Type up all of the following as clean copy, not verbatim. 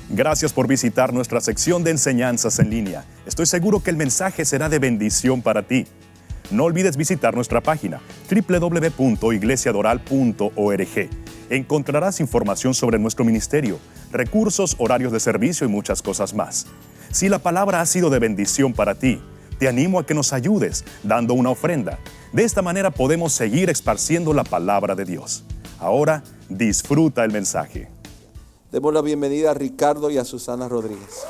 Gracias por visitar nuestra sección de enseñanzas en línea. Estoy seguro que el mensaje será de bendición para ti. No olvides visitar nuestra página www.iglesiadoral.org. Encontrarás información sobre nuestro ministerio, recursos, horarios de servicio y muchas cosas más. Si la palabra ha sido de bendición para ti, te animo a que nos ayudes dando una ofrenda. De esta manera podemos seguir esparciendo la palabra de Dios. Ahora, disfruta el mensaje. Demos la bienvenida a Ricardo y a Susana Rodríguez.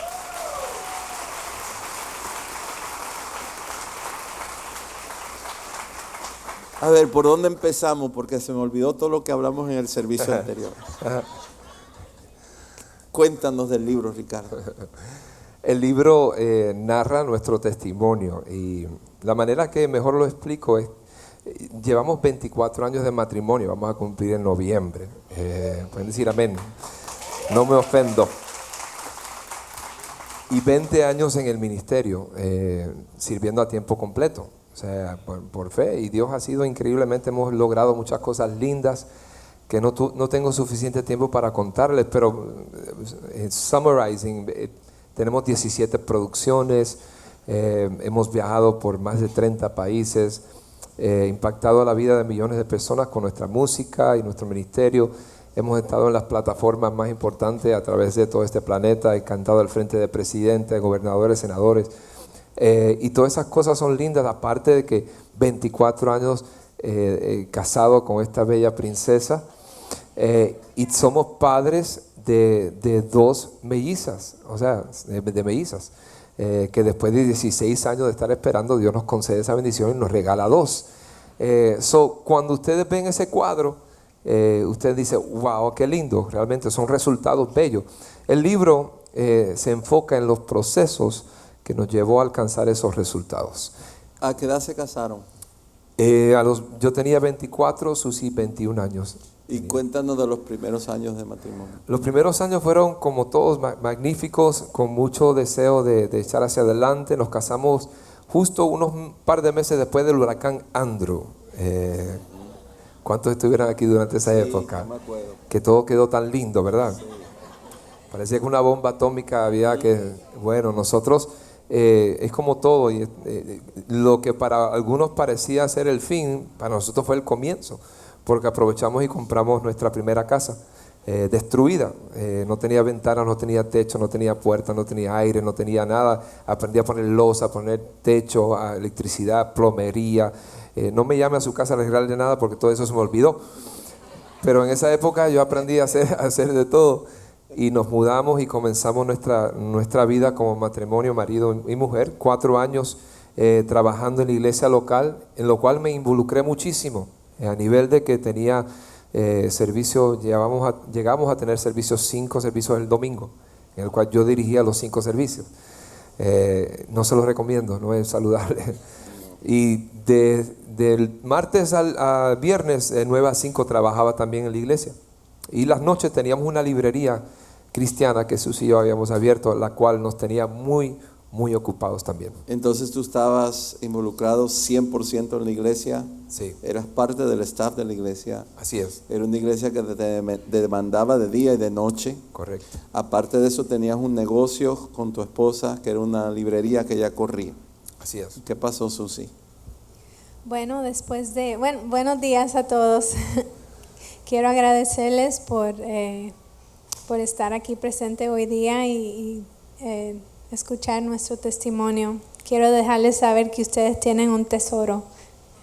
A ver, ¿por dónde empezamos? Porque se me olvidó todo lo que hablamos en el servicio anterior. Cuéntanos del libro, Ricardo. El libro narra nuestro testimonio y la manera que mejor lo explico es, llevamos 24 años de matrimonio, vamos a cumplir en noviembre. Pueden decir amén. No me ofendo. Y 20 años en el ministerio, sirviendo a tiempo completo, o sea, por fe. Y Dios ha sido increíblemente, hemos logrado muchas cosas lindas que no tengo suficiente tiempo para contarles, pero summarizing, tenemos 17 producciones, hemos viajado por más de 30 países, impactado la vida de millones de personas con nuestra música y nuestro ministerio. Hemos estado en las plataformas más importantes a través de todo este planeta, he cantado al frente de presidentes, gobernadores, senadores, y todas esas cosas son lindas, aparte de que 24 años casado con esta bella princesa, y somos padres de dos mellizas, o sea, de mellizas, que después de 16 años de estar esperando, Dios nos concede esa bendición y nos regala dos. Cuando ustedes ven ese cuadro, usted dice, wow, qué lindo, realmente son resultados bellos. El libro se enfoca en los procesos que nos llevó a alcanzar esos resultados. ¿A qué edad se casaron? Yo tenía 24, Susi 21 años. Y cuéntanos de los primeros años de matrimonio. Los primeros años fueron como todos magníficos, con mucho deseo de echar hacia adelante. Nos casamos justo un par de meses después del huracán Andrew. ¿Cuántos estuvieron aquí durante esa época? No me acuerdo. Que todo quedó tan lindo, ¿verdad? Sí. Parecía que una bomba atómica había que... Bueno, nosotros es como todo. Y, lo que para algunos parecía ser el fin, para nosotros fue el comienzo. Porque aprovechamos y compramos nuestra primera casa, destruida. No tenía ventanas, no tenía techo, no tenía puertas, no tenía aire, no tenía nada. Aprendí a poner losa, a poner techo, a electricidad, plomería. No me llame a su casa a arreglarle nada porque todo eso se me olvidó. Pero en esa época yo aprendí a hacer de todo. Y nos mudamos y comenzamos nuestra vida como matrimonio, marido y mujer. 4 años trabajando en la iglesia local, en lo cual me involucré muchísimo. A nivel de que tenía servicio, llegamos a tener 5 servicios el domingo, en el cual yo dirigía los 5 servicios. No se los recomiendo, no es saludable. Y del martes al viernes, de 9 a 5, trabajaba también en la iglesia. Y las noches teníamos una librería cristiana que Susi y yo habíamos abierto, la cual nos tenía muy ocupados también. Entonces tú estabas involucrado 100% en la iglesia. Sí. Eras parte del staff de la iglesia. Así es. Era una iglesia que te demandaba de día y de noche. Correcto. Aparte de eso tenías un negocio con tu esposa que era una librería que ella corría. Así es. ¿Qué pasó, Susi? Bueno, buenos días a todos. Quiero agradecerles por estar aquí presente hoy día y escuchar nuestro testimonio. Quiero dejarles saber que ustedes tienen un tesoro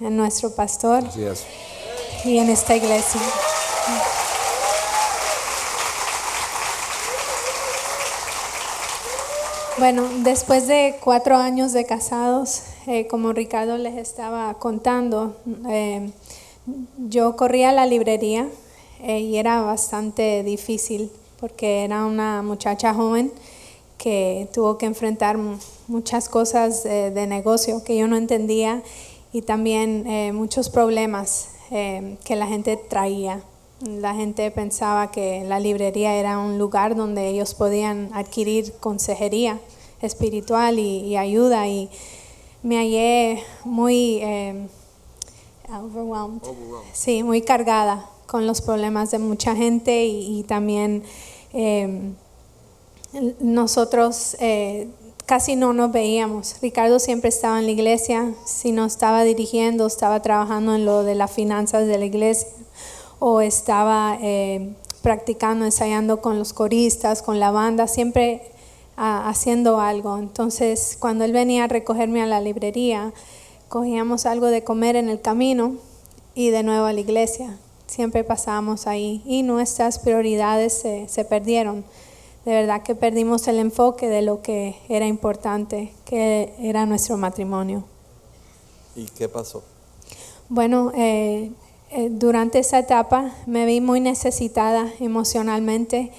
en nuestro pastor. Así es. Y en esta iglesia. Bueno, después de 4 años de casados, como Ricardo les estaba contando, yo corría la librería y era bastante difícil porque era una muchacha joven que tuvo que enfrentar muchas cosas de negocio que yo no entendía y también muchos problemas que la gente traía. La gente pensaba que la librería era un lugar donde ellos podían adquirir consejería espiritual y ayuda, y me hallé muy overwhelmed. Sí, muy cargada con los problemas de mucha gente y también nosotros casi no nos veíamos. Ricardo siempre estaba en la iglesia, si no estaba dirigiendo, estaba trabajando en lo de las finanzas de la iglesia o estaba practicando, ensayando con los coristas, con la banda, siempre haciendo algo. Entonces, cuando él venía a recogerme a la librería, cogíamos algo de comer en el camino y de nuevo a la iglesia. Siempre pasábamos ahí y nuestras prioridades se perdieron. De verdad que perdimos el enfoque de lo que era importante, que era nuestro matrimonio. ¿Y qué pasó? Bueno, durante esa etapa me vi muy necesitada emocionalmente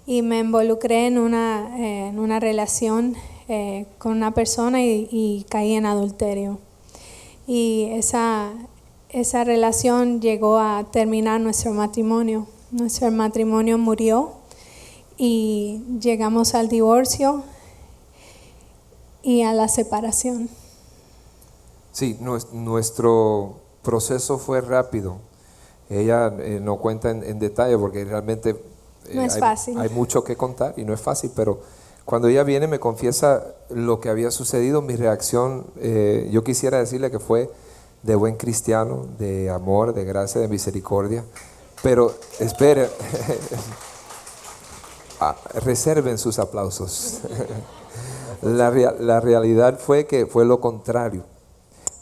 y me involucré en una relación con una persona y caí en adulterio. Y esa relación llegó a terminar nuestro matrimonio. Nuestro matrimonio murió y llegamos al divorcio y a la separación. Sí, nuestro proceso fue rápido. Ella no cuenta en detalle porque realmente No es fácil. Hay mucho que contar y no es fácil, pero cuando ella viene me confiesa lo que había sucedido, mi reacción, yo quisiera decirle que fue de buen cristiano, de amor, de gracia, de misericordia, pero espere, reserven sus aplausos. La realidad fue que fue lo contrario.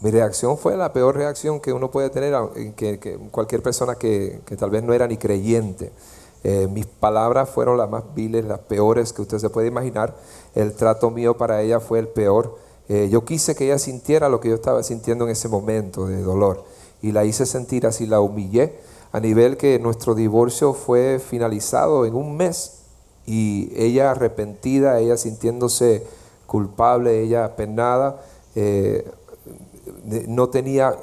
Mi reacción fue la peor reacción que uno puede tener, que cualquier persona que tal vez no era ni creyente. Mis palabras fueron las más viles, las peores que usted se puede imaginar. El trato mío para ella fue el peor. Yo quise que ella sintiera lo que yo estaba sintiendo en ese momento de dolor y la hice sentir así, la humillé a nivel que nuestro divorcio fue finalizado en un mes y ella arrepentida, ella sintiéndose culpable, ella apenada, no tenía,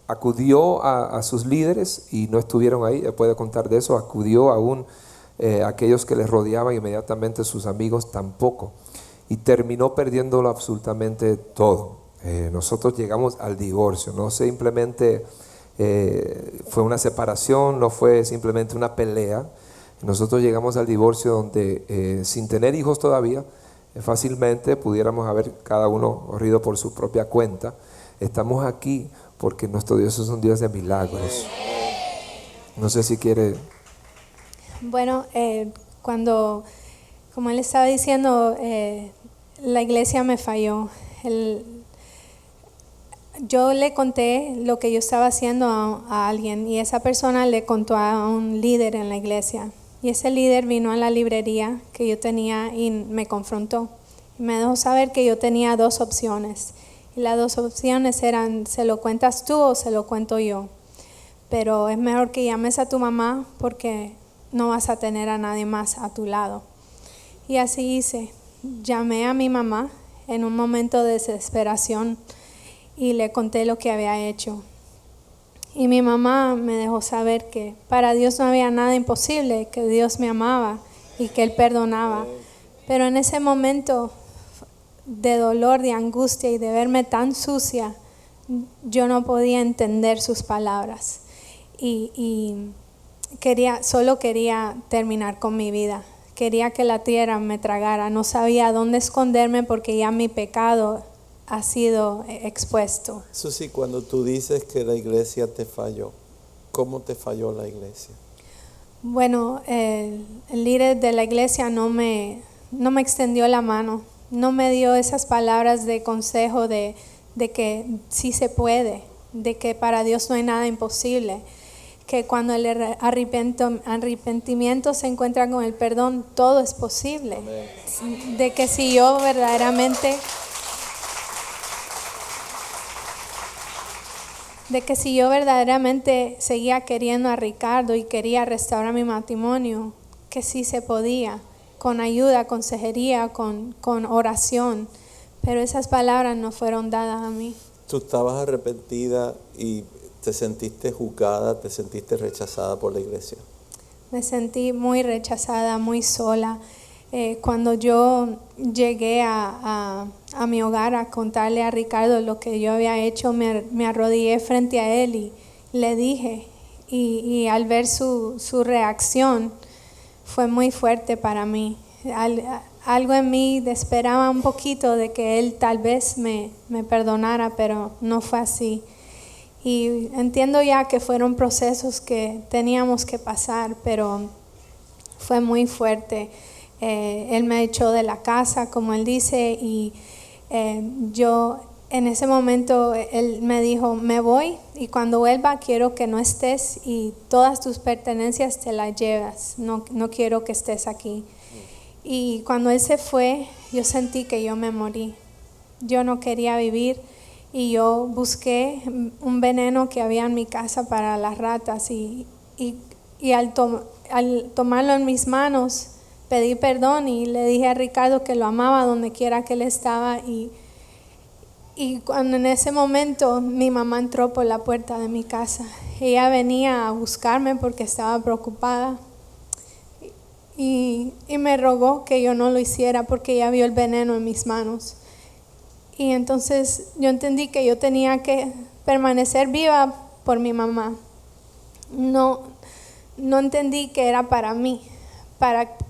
acudió a sus líderes y no estuvieron ahí, ella puede contar de eso, acudió aún aquellos que les rodeaban, inmediatamente sus amigos tampoco, y terminó perdiéndolo absolutamente todo. Nosotros llegamos al divorcio, no simplemente fue una separación, no fue simplemente una pelea. Nosotros llegamos al divorcio donde sin tener hijos todavía, fácilmente pudiéramos haber cada uno corrido por su propia cuenta. Estamos aquí porque nuestro Dios es un Dios de milagros. No sé si quiere. Bueno, como él estaba diciendo, la iglesia me falló. Yo le conté lo que yo estaba haciendo a alguien y esa persona le contó a un líder en la iglesia. Y ese líder vino a la librería que yo tenía y me confrontó. Y me dejó saber que yo tenía dos opciones. Y las dos opciones eran, ¿se lo cuentas tú o se lo cuento yo? Pero es mejor que llames a tu mamá porque no vas a tener a nadie más a tu lado. Y así hice. Llamé a mi mamá en un momento de desesperación y le conté lo que había hecho. Y mi mamá me dejó saber que para Dios no había nada imposible, que Dios me amaba y que Él perdonaba. Pero en ese momento de dolor, de angustia y de verme tan sucia, yo no podía entender sus palabras y solo quería terminar con mi vida. Quería que la tierra me tragara, no sabía dónde esconderme porque ya mi pecado ha sido expuesto. Susi, cuando tú dices que la iglesia te falló, ¿cómo te falló la iglesia? Bueno, el líder de la iglesia no me extendió la mano, no me dio esas palabras de consejo de que sí se puede, de que para Dios no hay nada imposible, que cuando el arrepentimiento se encuentra con el perdón, todo es posible. Amén. De que si yo verdaderamente seguía queriendo a Ricardo y quería restaurar mi matrimonio, que sí se podía, con ayuda, consejería, con oración, pero esas palabras no fueron dadas a mí. Tú estabas arrepentida y te sentiste juzgada, te sentiste rechazada por la iglesia. Me sentí muy rechazada, muy sola. Cuando yo llegué a mi hogar a contarle a Ricardo lo que yo había hecho, me arrodillé frente a él y le dije, y al ver su reacción fue muy fuerte para mí. Algo en mí esperaba un poquito de que Él tal vez me perdonara, pero no fue así. Y entiendo ya que fueron procesos que teníamos que pasar, pero fue muy fuerte. Él me echó de la casa, como Él dice, y yo en ese momento Él me dijo, me voy y cuando vuelva quiero que no estés y todas tus pertenencias te las llevas, no quiero que estés aquí. Y cuando Él se fue, yo sentí que yo me morí. Yo no quería vivir y yo busqué un veneno que había en mi casa para las ratas y al tomarlo en mis manos, pedí perdón y le dije a Ricardo que lo amaba donde quiera que él estaba y cuando en ese momento mi mamá entró por la puerta de mi casa. Ella venía a buscarme porque estaba preocupada y me rogó que yo no lo hiciera porque ella vio el veneno en mis manos. Y entonces yo entendí que yo tenía que permanecer viva por mi mamá. No entendí que era para mí,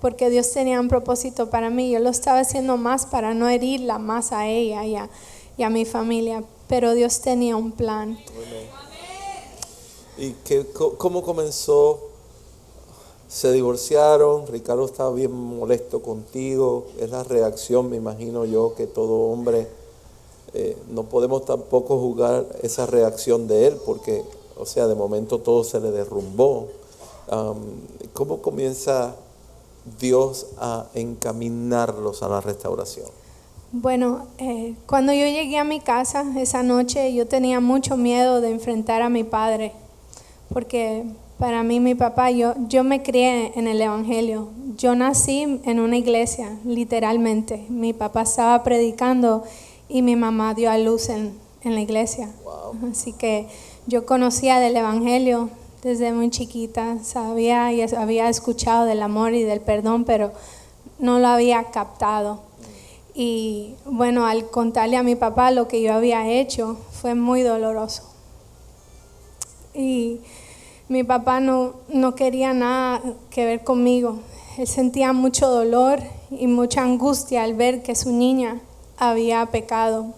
porque Dios tenía un propósito para mí. Yo lo estaba haciendo más para no herirla más a ella y a mi familia, pero Dios tenía un plan. ¿Y cómo comenzó? Se divorciaron, Ricardo estaba bien molesto contigo, es la reacción, me imagino yo, que todo hombre, no podemos tampoco juzgar esa reacción de él, porque, o sea, de momento todo se le derrumbó. ¿Cómo comienza Dios a encaminarlos a la restauración? Bueno, cuando yo llegué a mi casa esa noche, yo tenía mucho miedo de enfrentar a mi padre, porque para mí mi papá, yo me crié en el Evangelio. Yo nací en una iglesia, literalmente. Mi papá estaba predicando y mi mamá dio a luz en la iglesia. Wow. Así que yo conocía del Evangelio desde muy chiquita, sabía y había escuchado del amor y del perdón, pero no lo había captado. Y bueno, al contarle a mi papá lo que yo había hecho, fue muy doloroso. Y mi papá no quería nada que ver conmigo. Él sentía mucho dolor y mucha angustia al ver que su niña había pecado.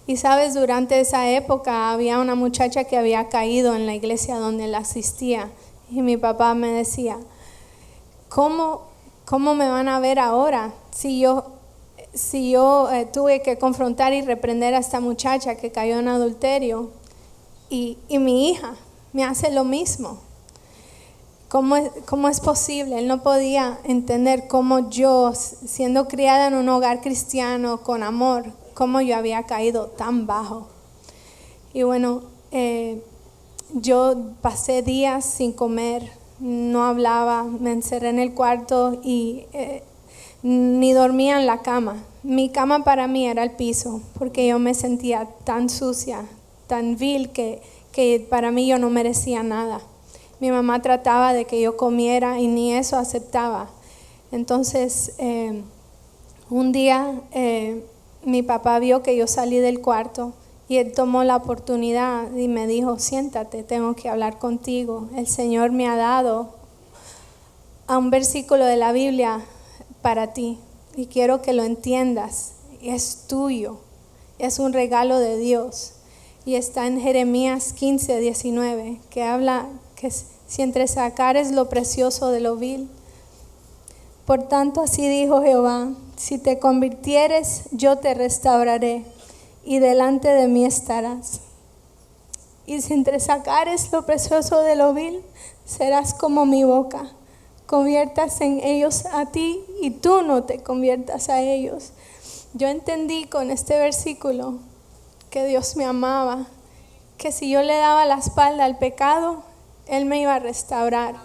Y sabes, durante esa época había una muchacha que había caído en la iglesia donde él asistía. Y mi papá me decía, ¿cómo me van a ver ahora si yo tuve que confrontar y reprender a esta muchacha que cayó en adulterio y mi hija me hace lo mismo? ¿Cómo es posible? Él no podía entender cómo yo, siendo criada en un hogar cristiano con amor, cómo yo había caído tan bajo. Y bueno, yo pasé días sin comer, no hablaba, me encerré en el cuarto y ni dormía en la cama. Mi cama para mí era el piso, porque yo me sentía tan sucia, tan vil, que para mí yo no merecía nada. Mi mamá trataba de que yo comiera y ni eso aceptaba. Entonces, un día mi papá vio que yo salí del cuarto y él tomó la oportunidad y me dijo, siéntate, tengo que hablar contigo. El Señor me ha dado a un versículo de la Biblia para ti y quiero que lo entiendas. Es tuyo, es un regalo de Dios. Y está en Jeremías 15:19, que habla que si entre sacares lo precioso de lo vil. Por tanto, así dijo Jehová, si te convirtieres, yo te restauraré, y delante de mí estarás. Y si entre sacares lo precioso de lo vil, serás como mi boca. Conviertas en ellos a ti, y tú no te conviertas a ellos. Yo entendí con este versículo que Dios me amaba, que si yo le daba la espalda al pecado, Él me iba a restaurar.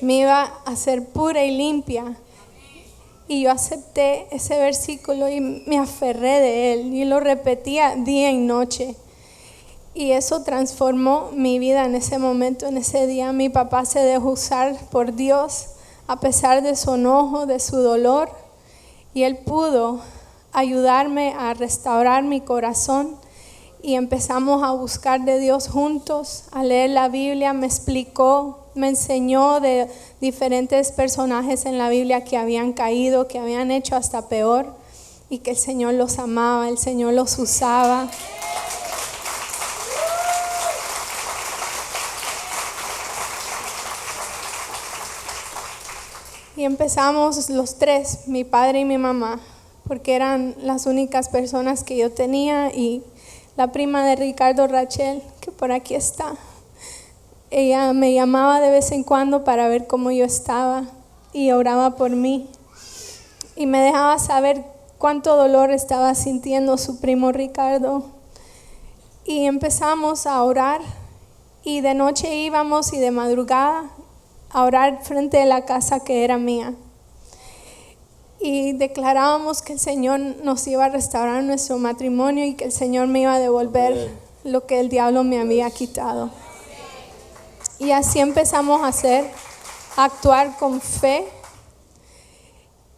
Me iba a hacer pura y limpia. Y yo acepté ese versículo y me aferré de él y lo repetía día y noche. Y eso transformó mi vida en ese momento, en ese día. Mi papá se dejó usar por Dios a pesar de su enojo, de su dolor. Y él pudo ayudarme a restaurar mi corazón. Y empezamos a buscar de Dios juntos, a leer la Biblia. Me explicó me enseñó de diferentes personajes en la Biblia que habían caído, que habían hecho hasta peor, y que el Señor los amaba, el Señor los usaba. Y empezamos los tres, mi padre y mi mamá, porque eran las únicas personas que yo tenía, y la prima de Ricardo, Rachel, que por aquí está. Ella me llamaba de vez en cuando para ver cómo yo estaba y oraba por mí. Y me dejaba saber cuánto dolor estaba sintiendo su primo Ricardo. Y empezamos a orar, y de noche íbamos y de madrugada a orar frente de la casa que era mía. Y declarábamos que el Señor nos iba a restaurar nuestro matrimonio y que el Señor me iba a devolver lo que el diablo me había quitado. Y así empezamos a actuar con fe,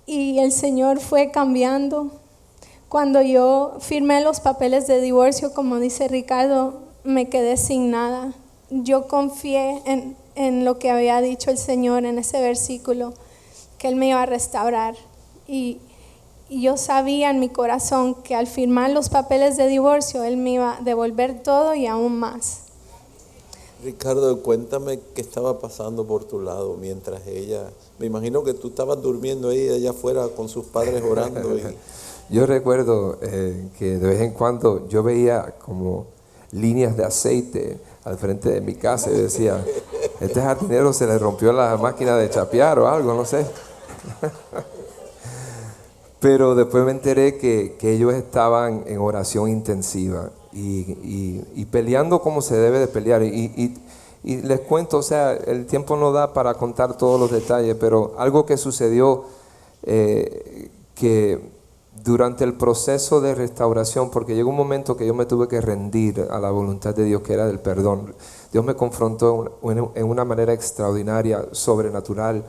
y el Señor fue cambiando. Cuando yo firmé los papeles de divorcio, como dice Ricardo, me quedé sin nada. Yo confié en lo que había dicho el Señor en ese versículo, que Él me iba a restaurar. Y yo sabía en mi corazón que al firmar los papeles de divorcio, Él me iba a devolver todo y aún más. Ricardo, cuéntame qué estaba pasando por tu lado mientras ella... Me imagino que tú estabas durmiendo ahí allá afuera con sus padres orando. Yo recuerdo que de vez en cuando yo veía como líneas de aceite al frente de mi casa y decía, este jardinero se le rompió la máquina de chapear o algo, no sé. Pero después me enteré que ellos estaban en oración intensiva y peleando como se debe de pelear. Y les cuento, o sea, el tiempo no da para contar todos los detalles, pero algo que sucedió que durante el proceso de restauración, porque llegó un momento que yo me tuve que rendir a la voluntad de Dios, que era del perdón. Dios me confrontó en una manera extraordinaria, sobrenatural,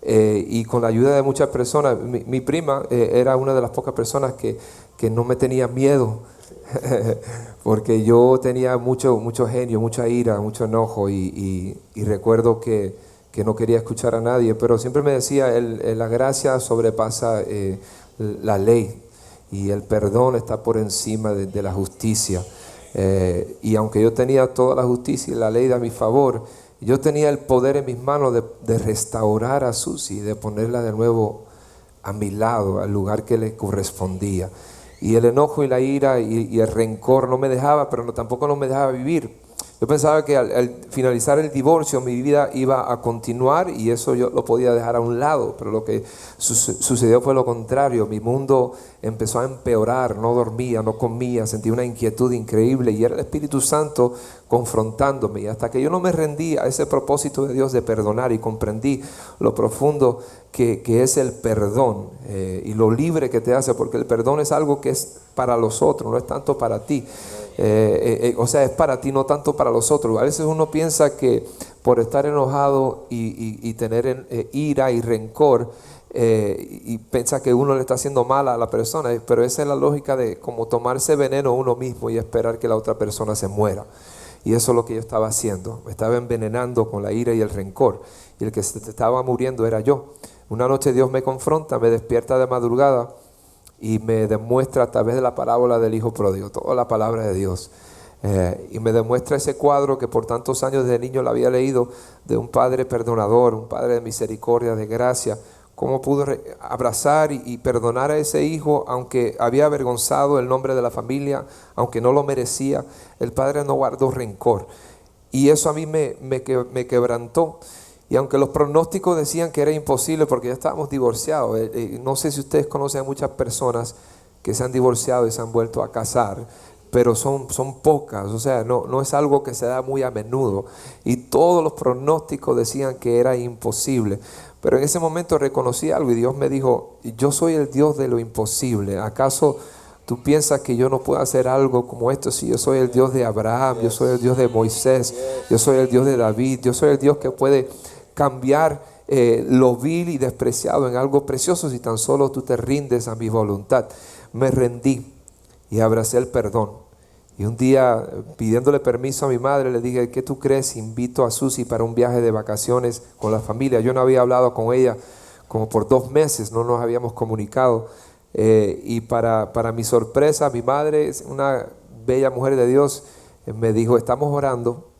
y con la ayuda de muchas personas. Mi prima era una de las pocas personas que no me tenía miedo, porque yo tenía mucho genio, mucha ira, mucho enojo, y recuerdo que no quería escuchar a nadie, pero siempre me decía, la gracia sobrepasa la ley, y el perdón está por encima de la justicia. Y aunque yo tenía toda la justicia y la ley a mi favor, yo tenía el poder en mis manos de restaurar a Susi, de ponerla de nuevo a mi lado, al lugar que le correspondía. Y el enojo y la ira y el rencor no me dejaba, pero tampoco no me dejaba vivir. Yo pensaba que al finalizar el divorcio mi vida iba a continuar y eso yo lo podía dejar a un lado, pero lo que sucedió fue lo contrario. Mi mundo empezó a empeorar, no dormía, no comía, sentía una inquietud increíble y era el Espíritu Santo confrontándome. Y hasta que yo no me rendí a ese propósito de Dios de perdonar y comprendí lo profundo que es el perdón y lo libre que te hace, porque el perdón es algo que es para los otros, no es tanto para ti. O sea, es para ti, no tanto para los otros. A veces uno piensa que por estar enojado y tener ira y rencor, y piensa que uno le está haciendo mal a la persona, pero esa es la lógica de como tomarse veneno uno mismo y esperar que la otra persona se muera. Y eso es lo que yo estaba haciendo, me estaba envenenando con la ira y el rencor, y el que se estaba muriendo era yo. Una noche Dios me confronta, me despierta de madrugada y me demuestra a través de la parábola del hijo pródigo, toda la palabra de Dios, y me demuestra ese cuadro que por tantos años de niño lo había leído, de un padre perdonador, un padre de misericordia, de gracia, cómo pudo abrazar y perdonar a ese hijo, aunque había avergonzado el nombre de la familia, aunque no lo merecía. El padre no guardó rencor, y eso a mí me quebrantó. Y aunque los pronósticos decían que era imposible porque ya estábamos divorciados, no sé si ustedes conocen a muchas personas que se han divorciado y se han vuelto a casar, pero son pocas, o sea, no es algo que se da muy a menudo. Y todos los pronósticos decían que era imposible. Pero en ese momento reconocí algo y Dios me dijo, yo soy el Dios de lo imposible. ¿Acaso tú piensas que yo no puedo hacer algo como esto? Si yo soy el Dios de Abraham, yo soy el Dios de Moisés, yo soy el Dios de David, yo soy el Dios que puede cambiar lo vil y despreciado en algo precioso si tan solo tú te rindes a mi voluntad. Me rendí y abracé el perdón. Y un día, pidiéndole permiso a mi madre, le dije, ¿qué tú crees? Invito a Susi para un viaje de vacaciones con la familia. Yo no había hablado con ella como por 2 meses, no nos habíamos comunicado. Y para mi sorpresa, mi madre, es una bella mujer de Dios, me dijo, estamos orando.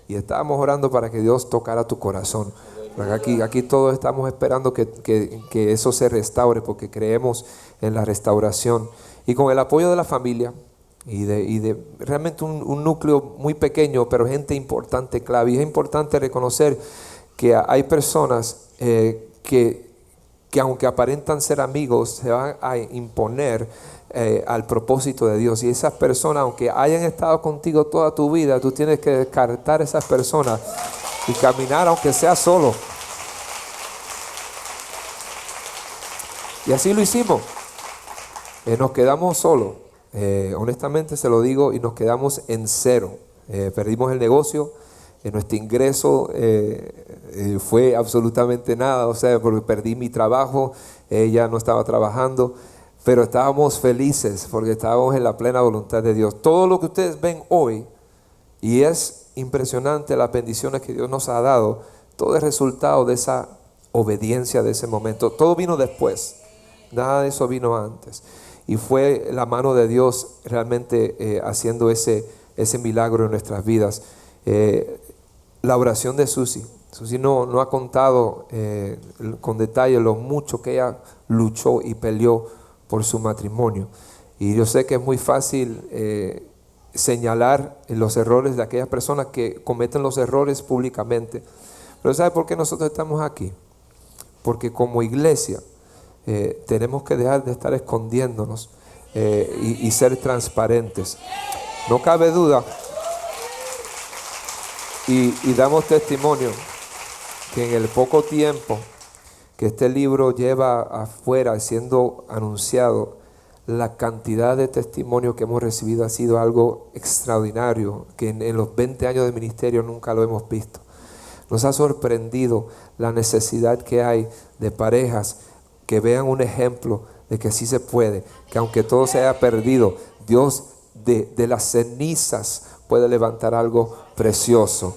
Y estábamos orando para que Dios tocara tu corazón. Aquí todos estamos esperando que eso se restaure, porque creemos en la restauración. Y con el apoyo de la familia y de realmente un núcleo muy pequeño, pero gente importante, clave. Y es importante reconocer que hay personas que aunque aparentan ser amigos, se van a imponer al propósito de Dios. Y esas personas, aunque hayan estado contigo toda tu vida, tú tienes que descartar esas personas y caminar aunque sea solo. Y así lo hicimos. Nos quedamos solos. Honestamente se lo digo, y nos quedamos en cero. Perdimos el negocio. Nuestro ingreso fue absolutamente nada, o sea, porque perdí mi trabajo, ella no estaba trabajando, pero estábamos felices porque estábamos en la plena voluntad de Dios. Todo lo que ustedes ven hoy, y es impresionante las bendiciones que Dios nos ha dado, todo es resultado de esa obediencia de ese momento. Todo vino después, nada de eso vino antes. Y fue la mano de Dios realmente haciendo ese milagro en nuestras vidas. La oración de Susi. Susi no ha contado con detalle lo mucho que ella luchó y peleó por su matrimonio. Y yo sé que es muy fácil señalar los errores de aquellas personas que cometen los errores públicamente. Pero ¿sabe por qué nosotros estamos aquí? Porque como iglesia tenemos que dejar de estar escondiéndonos y ser transparentes. No cabe duda. Y damos testimonio que en el poco tiempo que este libro lleva afuera siendo anunciado, la cantidad de testimonios que hemos recibido ha sido algo extraordinario, que en los 20 años de ministerio nunca lo hemos visto. Nos ha sorprendido la necesidad que hay de parejas que vean un ejemplo de que sí se puede, que aunque todo se haya perdido, Dios de las cenizas puede levantar algo precioso.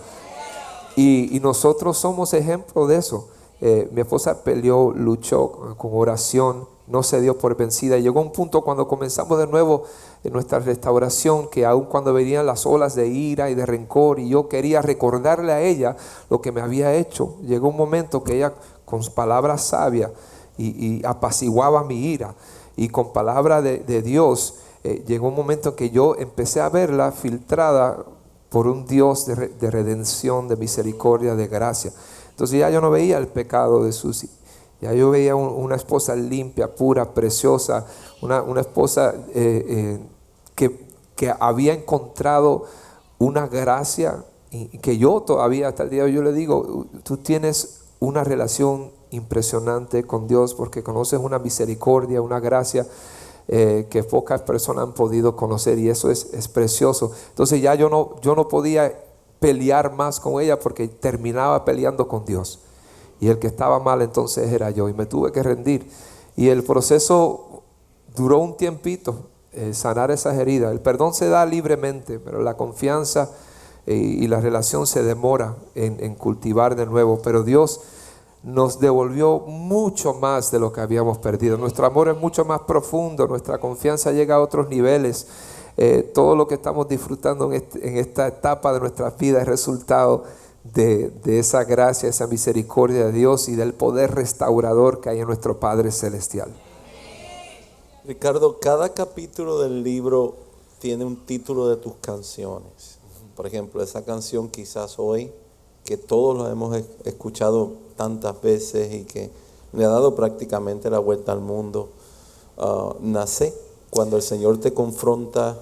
Y nosotros somos ejemplo de eso. Mi esposa peleó, luchó con oración, no se dio por vencida. Y llegó un punto cuando comenzamos de nuevo en nuestra restauración, que aun cuando venían las olas de ira y de rencor, y yo quería recordarle a ella lo que me había hecho, llegó un momento que ella con palabras sabias y apaciguaba mi ira. Y con palabra de Dios, llegó un momento en que yo empecé a verla filtrada por un Dios de redención, de misericordia, de gracia. Entonces ya yo no veía el pecado de Susi. Ya yo veía una esposa limpia, pura, preciosa, una esposa que había encontrado una gracia, y que yo todavía hasta el día de hoy yo le digo, tú tienes una relación impresionante con Dios porque conoces una misericordia, una gracia que pocas personas han podido conocer, y eso es precioso. Entonces ya yo no podía pelear más con ella porque terminaba peleando con Dios, y el que estaba mal entonces era yo, y me tuve que rendir. Y el proceso duró un tiempito, sanar esas heridas. El perdón se da libremente, pero la confianza y la relación se demora en cultivar de nuevo. Pero Dios nos devolvió mucho más de lo que habíamos perdido. Nuestro amor es mucho más profundo, nuestra confianza llega a otros niveles. Todo lo que estamos disfrutando en esta etapa de nuestras vidas es resultado de esa gracia, esa misericordia de Dios y del poder restaurador que hay en nuestro Padre Celestial. Ricardo, cada capítulo del libro tiene un título de tus canciones. Por ejemplo, esa canción Quizás Hoy, que todos lo hemos escuchado tantas veces y que le ha dado prácticamente la vuelta al mundo. Nace cuando el Señor te confronta.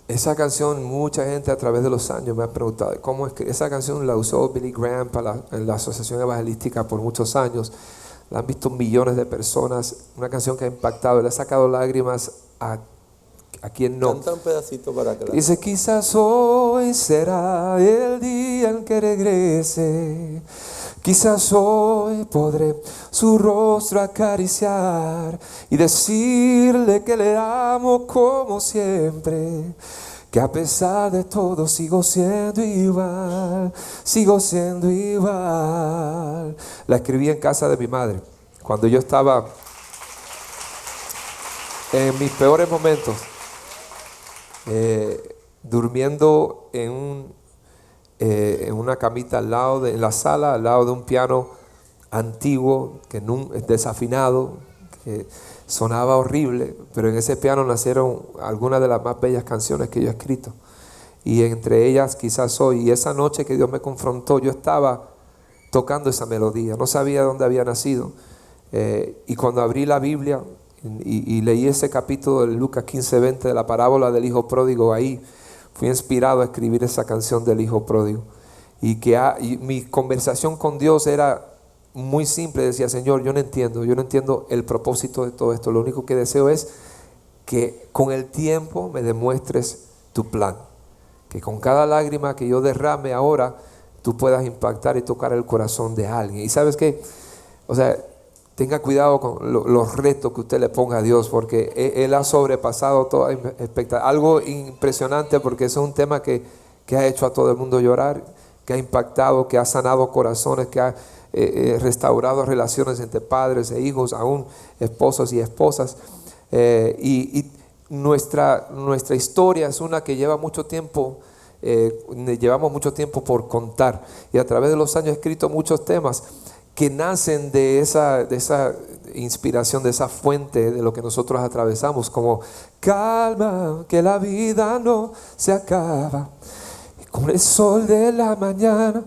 Esa canción, mucha gente a través de los años me ha preguntado cómo es que esa canción la usó Billy Graham para la Asociación Evangelística por muchos años. La han visto millones de personas. Una canción que ha impactado, le ha sacado lágrimas a quien no. Canta un pedacito para que la... Dice, quizás hoy será el día en que regrese. Quizás hoy podré su rostro acariciar y decirle que le amo como siempre. que a pesar de todo sigo siendo igual, sigo siendo igual. La escribí en casa de mi madre, cuando yo estaba en mis peores momentos, durmiendo en una camita al lado en la sala, al lado de un piano antiguo, desafinado, que sonaba horrible, pero en ese piano nacieron algunas de las más bellas canciones que yo he escrito, y entre ellas quizás hoy. Y esa noche que Dios me confrontó, yo estaba tocando esa melodía, no sabía dónde había nacido, y cuando abrí la Biblia y leí ese capítulo de Lucas 15:20 de la parábola del hijo pródigo, ahí fui inspirado a escribir esa canción del hijo pródigo. Y mi conversación con Dios era muy simple. Decía: Señor, yo no entiendo el propósito de todo esto. Lo único que deseo es que con el tiempo me demuestres tu plan, que con cada lágrima que yo derrame ahora tú puedas impactar y tocar el corazón de alguien. Y sabes qué, o sea, tenga cuidado con los retos que usted le ponga a Dios, porque Él ha sobrepasado toda expectativa. Algo impresionante, porque eso es un tema que ha hecho a todo el mundo llorar, que ha impactado, que ha sanado corazones, que ha restaurado relaciones entre padres e hijos, aún esposos y esposas. Y nuestra historia es una que lleva mucho tiempo, llevamos mucho tiempo por contar. Y a través de los años he escrito muchos temas que nacen de esa inspiración, de esa fuente de lo que nosotros atravesamos, como: calma, que la vida no se acaba, y con el sol de la mañana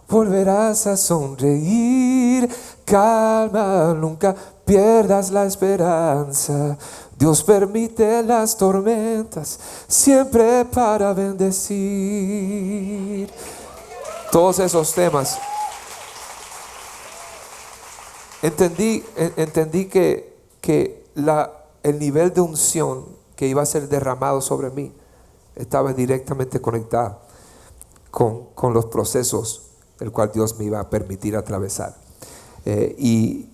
volverás a sonreír. Calma, nunca pierdas la esperanza, Dios permite las tormentas siempre para bendecir. Todos esos temas. Entendí que el nivel de unción que iba a ser derramado sobre mí estaba directamente conectado con los procesos el cual Dios me iba a permitir atravesar. Y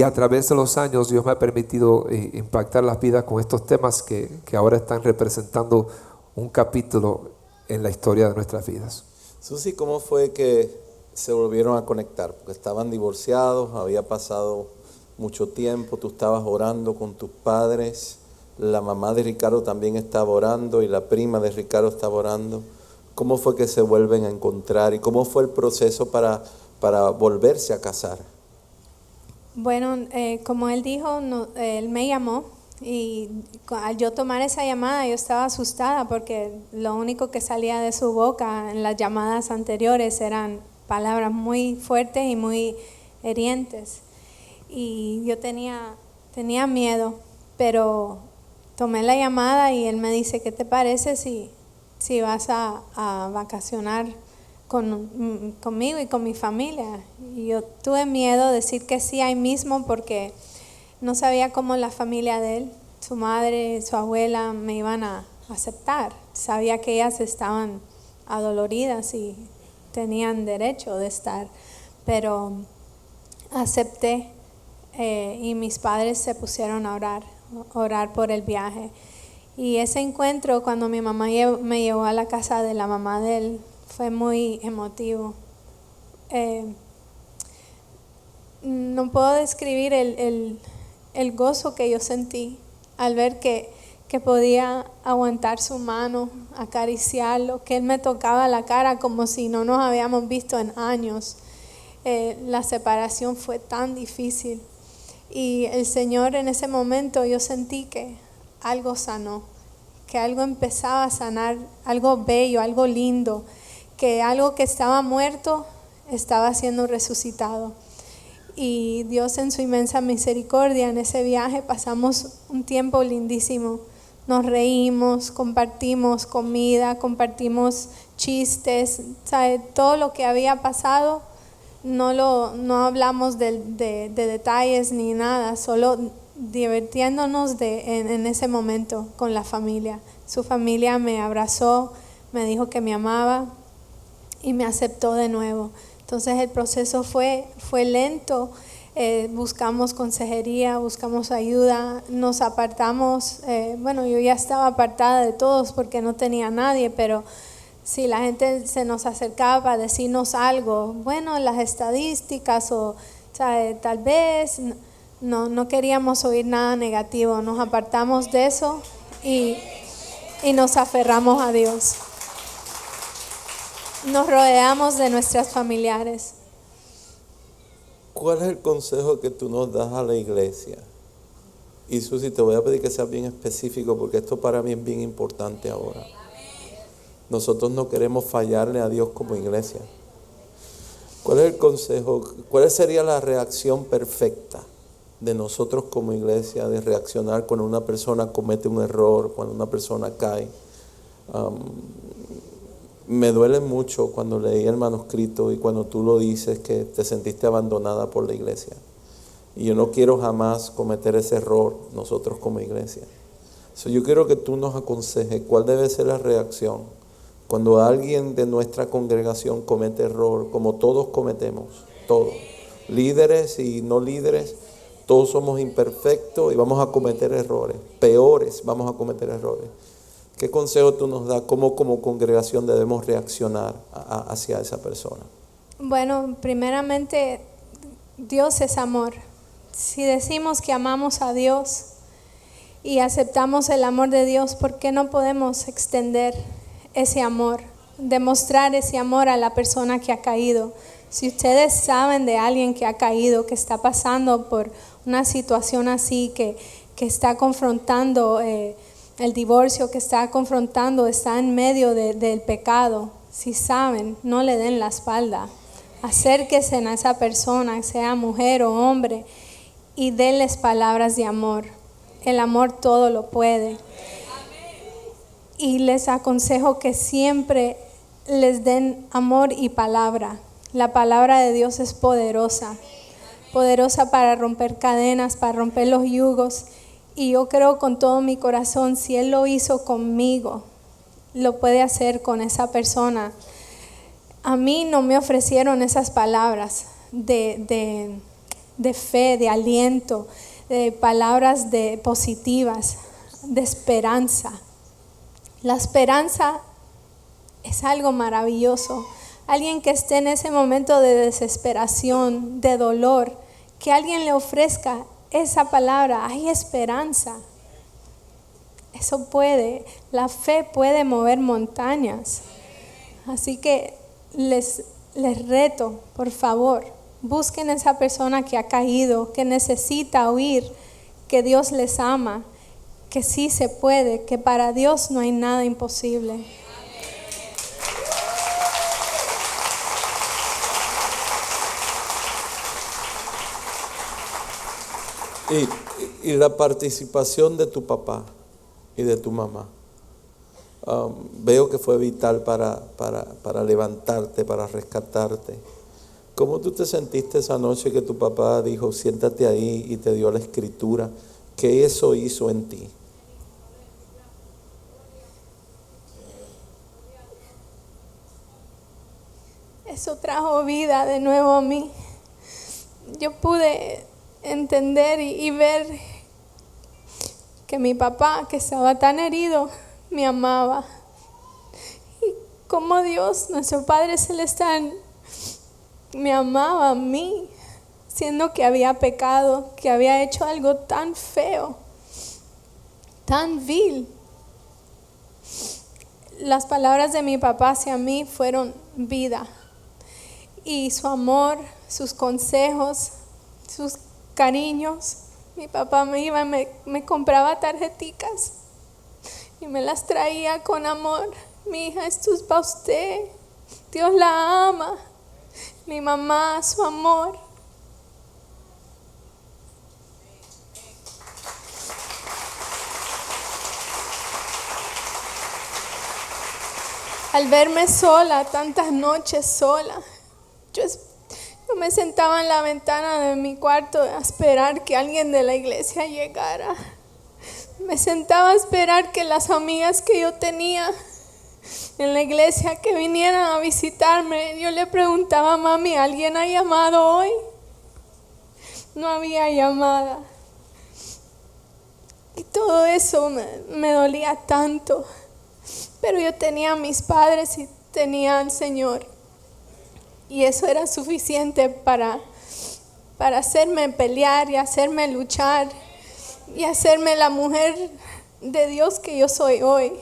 a través de los años Dios me ha permitido impactar las vidas con estos temas que ahora están representando un capítulo en la historia de nuestras vidas. Susi, ¿cómo fue que se volvieron a conectar? Porque estaban divorciados, había pasado mucho tiempo, tú estabas orando con tus padres, la mamá de Ricardo también estaba orando y la prima de Ricardo estaba orando. ¿Cómo fue que se vuelven a encontrar y cómo fue el proceso para volverse a casar? Bueno, como él dijo, él me llamó, y al yo tomar esa llamada yo estaba asustada, porque lo único que salía de su boca en las llamadas anteriores eran palabras muy fuertes y muy hirientes, y yo tenía miedo, pero tomé la llamada y él me dice: ¿qué te parece si vas a vacacionar conmigo y con mi familia? Y yo tuve miedo de decir que sí ahí mismo, porque no sabía cómo la familia de él, su madre, su abuela, me iban a aceptar. Sabía que ellas estaban adoloridas y tenían derecho de estar, pero acepté, y mis padres se pusieron a orar por el viaje. Y ese encuentro, cuando mi mamá me llevó a la casa de la mamá de él, fue muy emotivo. No puedo describir el gozo que yo sentí al ver que podía aguantar su mano, acariciarlo, que él me tocaba la cara como si no nos habíamos visto en años. La separación fue tan difícil, y el Señor, en ese momento yo sentí que algo sanó, que algo empezaba a sanar, algo bello, algo lindo, que algo que estaba muerto estaba siendo resucitado. Y Dios, en su inmensa misericordia, en ese viaje pasamos un tiempo lindísimo. Nos reímos, compartimos comida, compartimos chistes, ¿sabe? Todo lo que había pasado no hablamos de detalles ni nada, solo divirtiéndonos en ese momento con la familia. Su familia me abrazó, me dijo que me amaba y me aceptó de nuevo. Entonces el proceso fue lento, buscamos consejería, buscamos ayuda, nos apartamos. Yo ya estaba apartada de todos porque no tenía a nadie, pero si la gente se nos acercaba para decirnos algo, las estadísticas o tal vez, no queríamos oír nada negativo, nos apartamos de eso y nos aferramos a Dios. Nos rodeamos de nuestras familiares. ¿Cuál es el consejo que tú nos das a la iglesia? Y Susi, te voy a pedir que seas bien específico porque esto para mí es bien importante ahora. Nosotros no queremos fallarle a Dios como iglesia. ¿Cuál es el consejo? ¿Cuál sería la reacción perfecta de nosotros como iglesia de reaccionar cuando una persona comete un error, cuando una persona cae? Me duele mucho cuando leí el manuscrito y cuando tú lo dices que te sentiste abandonada por la iglesia. Y yo no quiero jamás cometer ese error nosotros como iglesia. Yo quiero que tú nos aconsejes cuál debe ser la reacción cuando alguien de nuestra congregación comete error, como todos cometemos, todos, líderes y no líderes, todos somos imperfectos y vamos a cometer errores, peores vamos a cometer errores. ¿Qué consejo tú nos das? ¿Cómo como congregación debemos reaccionar hacia esa persona? Bueno, primeramente, Dios es amor. Si decimos que amamos a Dios y aceptamos el amor de Dios, ¿por qué no podemos extender ese amor, demostrar ese amor a la persona que ha caído? Si ustedes saben de alguien que ha caído, que está pasando por una situación así, que está confrontando el divorcio, que está confrontando, está en medio del pecado, si saben, no le den la espalda. Acérquense a esa persona, sea mujer o hombre, y denles palabras de amor. El amor todo lo puede. Y les aconsejo que siempre les den amor y palabra. La palabra de Dios es poderosa, poderosa para romper cadenas, para romper los yugos. Y yo creo con todo mi corazón, si Él lo hizo conmigo, lo puede hacer con esa persona. A mí no me ofrecieron esas palabras de fe, de aliento, de palabras positivas, de esperanza. La esperanza es algo maravilloso. Alguien que esté en ese momento de desesperación, de dolor, que alguien le ofrezca esa palabra, hay esperanza. Eso puede, la fe puede mover montañas. Así que les reto, por favor, busquen a esa persona que ha caído, que necesita oír que Dios les ama, que sí se puede, que para Dios no hay nada imposible. Y la participación de tu papá y de tu mamá, veo que fue vital para levantarte, para rescatarte. ¿Cómo tú te sentiste esa noche que tu papá dijo, siéntate ahí, y te dio la escritura? ¿Qué eso hizo en ti? Eso trajo vida de nuevo a mí. Yo pude entender y ver que mi papá, que estaba tan herido, me amaba. Y como Dios, nuestro Padre Celestial, me amaba a mí, siendo que había pecado, que había hecho algo tan feo, tan vil. Las palabras de mi papá hacia mí fueron vida. Y su amor, sus consejos, sus cariños. Mi papá me iba y me compraba tarjeticas y me las traía con amor. Mi hija, esto es para usted. Dios la ama. Mi mamá, su amor. Al verme sola, tantas noches sola, yo me sentaba en la ventana de mi cuarto a esperar que alguien de la iglesia llegara. Me sentaba a esperar que las amigas que yo tenía en la iglesia que vinieran a visitarme. Yo le preguntaba, mami, ¿alguien ha llamado hoy? no había llamada. Y todo eso me dolía tanto. Pero yo tenía a mis padres y tenía al Señor. Y eso era suficiente para hacerme pelear y hacerme luchar y hacerme la mujer de Dios que yo soy hoy.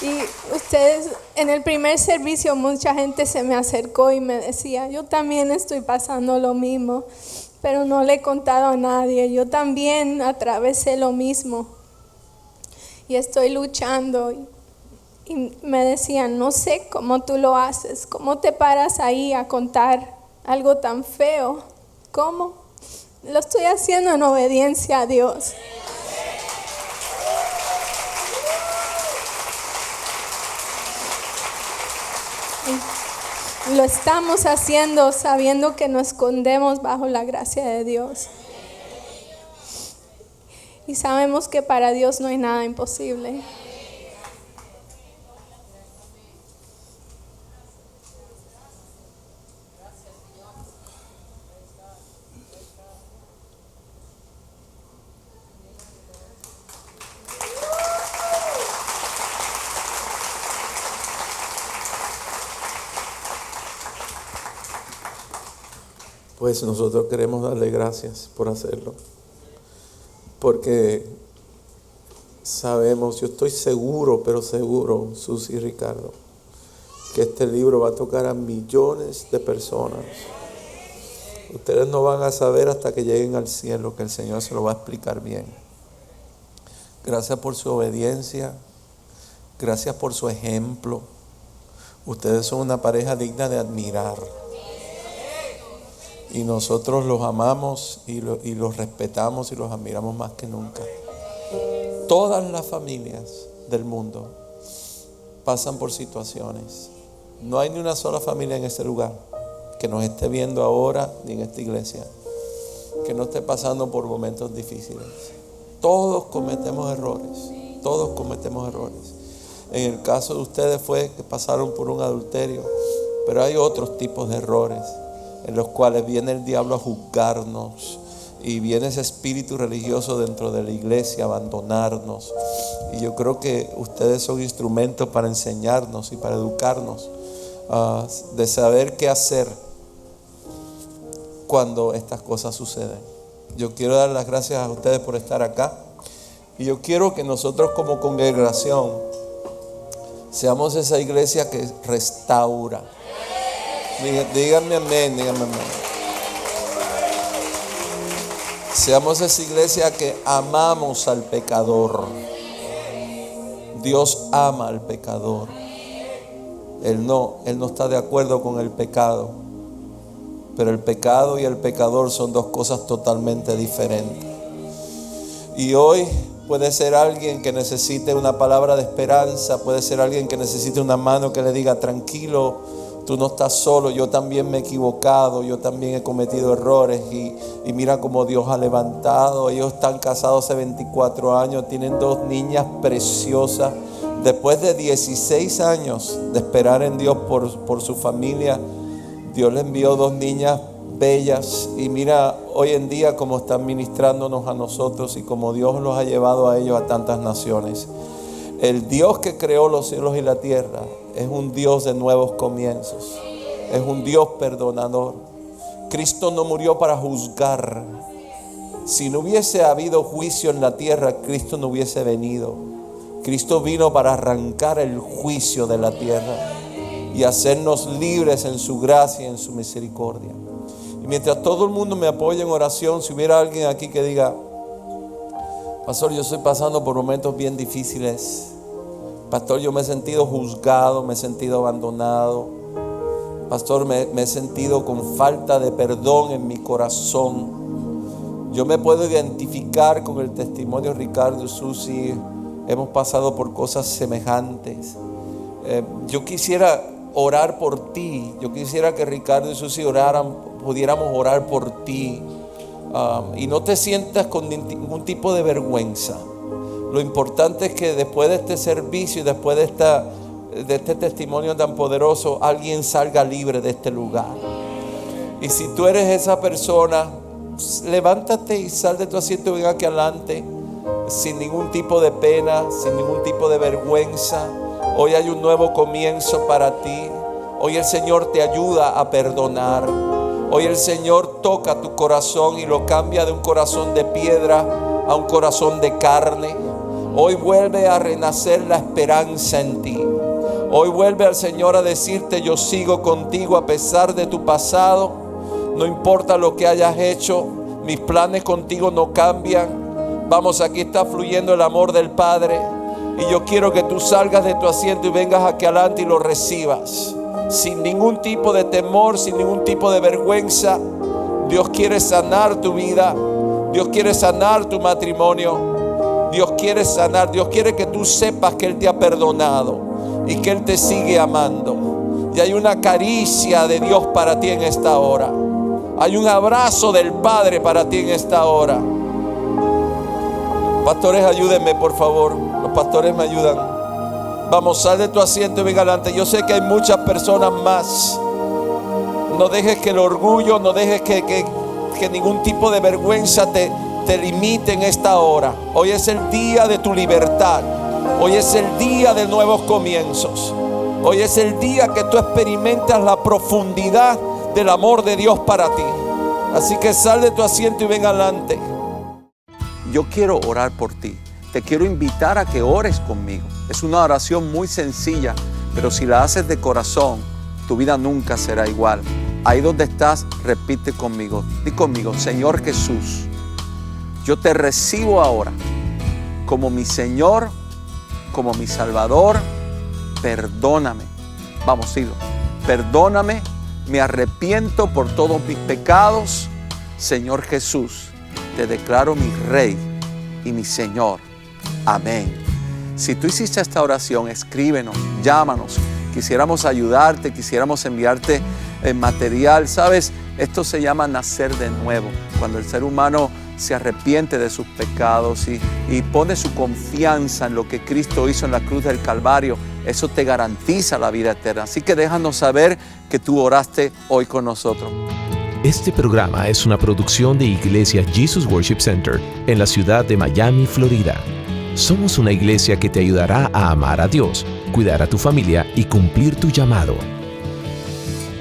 Y ustedes, en el primer servicio mucha gente se me acercó y me decía, yo también estoy pasando lo mismo, pero no le he contado a nadie. Yo también atravesé lo mismo y estoy luchando. Y me decían, no sé cómo tú lo haces, cómo te paras ahí a contar algo tan feo. ¿Cómo? Lo estoy haciendo en obediencia a Dios. Lo estamos haciendo sabiendo que nos escondemos bajo la gracia de Dios. Y sabemos que para Dios no hay nada imposible. Pues nosotros queremos darle gracias por hacerlo, porque sabemos, yo estoy seguro, pero seguro, Susi y Ricardo, que este libro va a tocar a millones de personas. Ustedes no van a saber hasta que lleguen al cielo, que el Señor se lo va a explicar bien. Gracias por su obediencia, gracias por su ejemplo. Ustedes son una pareja digna de admirar. Y nosotros los amamos y los respetamos y los admiramos más que nunca. Todas las familias del mundo pasan por situaciones. No hay ni una sola familia en este lugar que nos esté viendo ahora, ni en esta iglesia, que no esté pasando por momentos difíciles. Todos cometemos errores. Todos cometemos errores. En el caso de ustedes fue que pasaron por un adulterio, pero hay otros tipos de errores en los cuales viene el diablo a juzgarnos y viene ese espíritu religioso dentro de la iglesia a abandonarnos. Y yo creo que ustedes son instrumentos para enseñarnos y para educarnos de saber qué hacer cuando estas cosas suceden. Yo quiero dar las gracias a ustedes por estar acá y yo quiero que nosotros como congregación seamos esa iglesia que restaura. Díganme amén, díganme amén. Seamos esa iglesia que amamos al pecador. Dios ama al pecador. Él no está de acuerdo con el pecado. Pero el pecado y el pecador son dos cosas totalmente diferentes. Y hoy puede ser alguien que necesite una palabra de esperanza, puede ser alguien que necesite una mano que le diga tranquilo, tú no estás solo, yo también me he equivocado, yo también he cometido errores y mira cómo Dios ha levantado. Ellos están casados hace 24 años, tienen 2 niñas preciosas. Después de 16 años de esperar en Dios por su familia, Dios le envió 2 niñas bellas y mira hoy en día cómo están ministrándonos a nosotros y cómo Dios los ha llevado a ellos a tantas naciones. El Dios que creó los cielos y la tierra es un Dios de nuevos comienzos. Es un Dios perdonador. Cristo no murió para juzgar. Si no hubiese habido juicio en la tierra, Cristo no hubiese venido. Cristo vino para arrancar el juicio de la tierra y hacernos libres en su gracia y en su misericordia. Y mientras todo el mundo me apoya en oración, si hubiera alguien aquí que diga: pastor, yo estoy pasando por momentos bien difíciles. Pastor, yo me he sentido juzgado, me he sentido abandonado. Pastor, me he sentido con falta de perdón en mi corazón. Yo me puedo identificar con el testimonio de Ricardo y Susi. Hemos pasado por cosas semejantes. Yo quisiera orar por ti. Yo quisiera que Ricardo y Susi pudiéramos orar por ti. Y no te sientas con ningún tipo de vergüenza. Lo importante es que después de este servicio y después de de este testimonio tan poderoso, alguien salga libre de este lugar. Y si tú eres esa persona, levántate y sal de tu asiento y ven aquí adelante, sin ningún tipo de pena, sin ningún tipo de vergüenza. Hoy hay un nuevo comienzo para ti. Hoy el Señor te ayuda a perdonar. Hoy el Señor toca tu corazón y lo cambia de un corazón de piedra a un corazón de carne. Hoy vuelve a renacer la esperanza en ti. Hoy vuelve al Señor a decirte: yo sigo contigo a pesar de tu pasado. No importa lo que hayas hecho, mis planes contigo no cambian. Vamos, aquí está fluyendo el amor del Padre. Y yo quiero que tú salgas de tu asiento y vengas aquí adelante y lo recibas. Sin ningún tipo de temor, sin ningún tipo de vergüenza. Dios quiere sanar tu vida. Dios quiere sanar tu matrimonio. Dios quiere sanar. Dios quiere que tú sepas que Él te ha perdonado y que Él te sigue amando. Y hay una caricia de Dios para ti en esta hora. Hay un abrazo del Padre para ti en esta hora. Pastores, ayúdenme, por favor. Los pastores me ayudan. Vamos, sal de tu asiento y venga adelante. Yo sé que hay muchas personas más. No dejes que el orgullo, no dejes que ningún tipo de vergüenza te limite en esta hora. Hoy es el día de tu libertad. Hoy es el día de nuevos comienzos. Hoy es el día que tú experimentas la profundidad del amor de Dios para ti. Así que sal de tu asiento y ven adelante. Yo quiero orar por ti. Te quiero invitar a que ores conmigo. Es una oración muy sencilla, pero si la haces de corazón, tu vida nunca será igual. Ahí donde estás, repite conmigo. Di conmigo: Señor Jesús, yo te recibo ahora como mi Señor, como mi Salvador. Perdóname. Vamos, dilo. Perdóname, me arrepiento por todos mis pecados. Señor Jesús, te declaro mi Rey y mi Señor. Amén. Si tú hiciste esta oración, escríbenos, llámanos. Quisiéramos ayudarte, quisiéramos enviarte material. ¿Sabes? Esto se llama nacer de nuevo. Cuando el ser humano se arrepiente de sus pecados y pone su confianza en lo que Cristo hizo en la cruz del Calvario, eso te garantiza la vida eterna. Así que déjanos saber que tú oraste hoy con nosotros. Este programa es una producción de Iglesia Jesus Worship Center en la ciudad de Miami, Florida. Somos una iglesia que te ayudará a amar a Dios, cuidar a tu familia y cumplir tu llamado.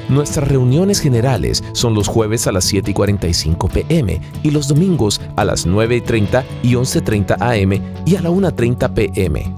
Nuestras reuniones generales son los jueves a las 7:45 p.m. y los domingos a las 9:30 y 11:30 a.m. y a la 1:30 p.m.